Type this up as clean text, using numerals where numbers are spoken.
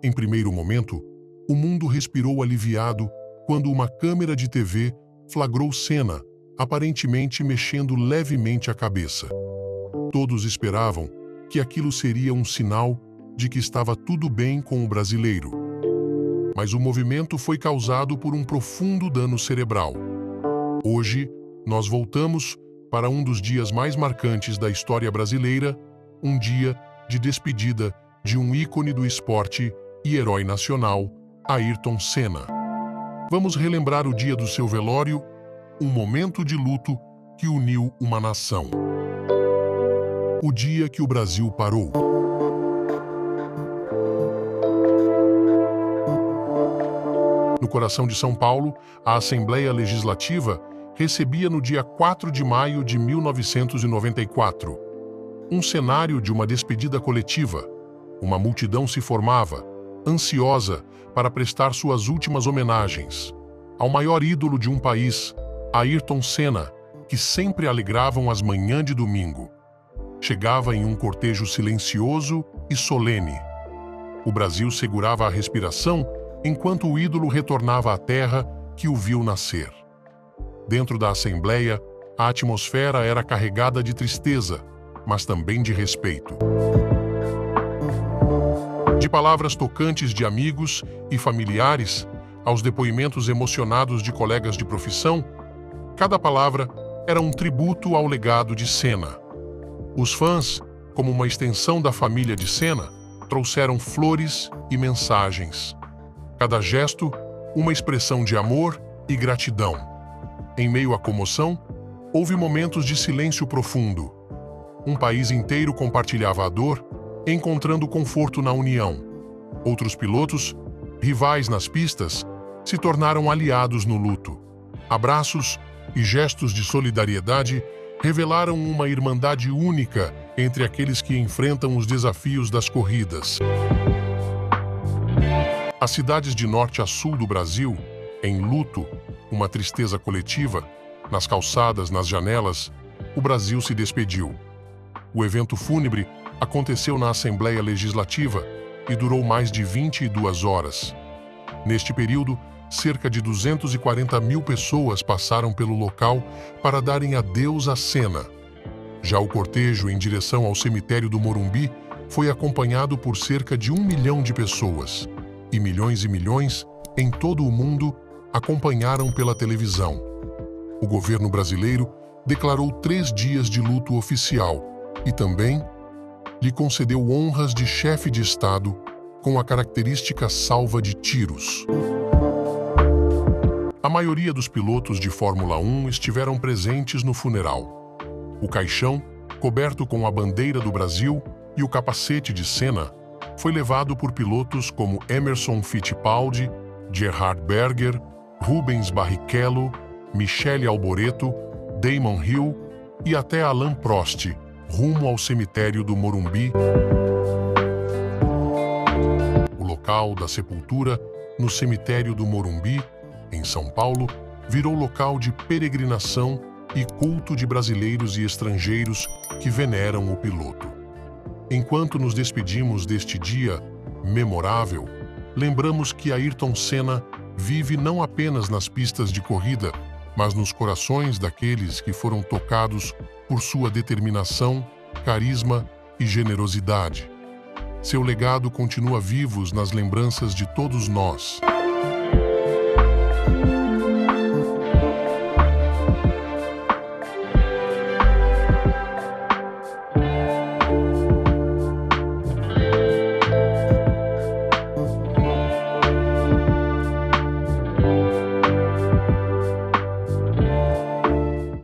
Em primeiro momento, o mundo respirou aliviado quando uma câmera de TV flagrou Senna, aparentemente mexendo levemente a cabeça. Todos esperavam que aquilo seria um sinal de que estava tudo bem com o brasileiro. Mas o movimento foi causado por um profundo dano cerebral. Hoje, nós voltamos para um dos dias mais marcantes da história brasileira, um dia de despedida de um ícone do esporte e herói nacional, Ayrton Senna. Vamos relembrar o dia do seu velório, um momento de luto que uniu uma nação. O dia que o Brasil parou. No coração de São Paulo, a Assembleia Legislativa recebia no dia 4 de maio de 1994 um cenário de uma despedida coletiva. Uma multidão se formava, ansiosa para prestar suas últimas homenagens ao maior ídolo de um país, Ayrton Senna, que sempre alegravam as manhãs de domingo. Chegava em um cortejo silencioso e solene. O Brasil segurava a respiração enquanto o ídolo retornava à terra que o viu nascer. Dentro da Assembleia, a atmosfera era carregada de tristeza, mas também de respeito. De palavras tocantes de amigos e familiares aos depoimentos emocionados de colegas de profissão, cada palavra era um tributo ao legado de Senna. Os fãs, como uma extensão da família de Senna, trouxeram flores e mensagens. Cada gesto, uma expressão de amor e gratidão. Em meio à comoção, houve momentos de silêncio profundo. Um país inteiro compartilhava a dor, encontrando conforto na união. Outros pilotos, rivais nas pistas, se tornaram aliados no luto. Abraços e gestos de solidariedade revelaram uma irmandade única entre aqueles que enfrentam os desafios das corridas. As cidades de norte a sul do Brasil, em luto, uma tristeza coletiva, nas calçadas, nas janelas, o Brasil se despediu. O evento fúnebre aconteceu na Assembleia Legislativa e durou mais de 22 horas. Neste período, cerca de 240 mil pessoas passaram pelo local para darem adeus a Senna. Já o cortejo em direção ao cemitério do Morumbi foi acompanhado por cerca de 1 milhão de pessoas. E milhões em todo o mundo acompanharam pela televisão. O governo brasileiro declarou 3 dias de luto oficial e também lhe concedeu honras de chefe de Estado com a característica salva de tiros. A maioria dos pilotos de Fórmula 1 estiveram presentes no funeral. O caixão, coberto com a bandeira do Brasil e o capacete de Senna, foi levado por pilotos como Emerson Fittipaldi, Gerhard Berger, Rubens Barrichello, Michele Alboreto, Damon Hill e até Alain Prost, rumo ao cemitério do Morumbi. O local da sepultura, no cemitério do Morumbi, em São Paulo, virou local de peregrinação e culto de brasileiros e estrangeiros que veneram o piloto. Enquanto nos despedimos deste dia memorável, lembramos que Ayrton Senna vive não apenas nas pistas de corrida, mas nos corações daqueles que foram tocados por sua determinação, carisma e generosidade. Seu legado continua vivo nas lembranças de todos nós.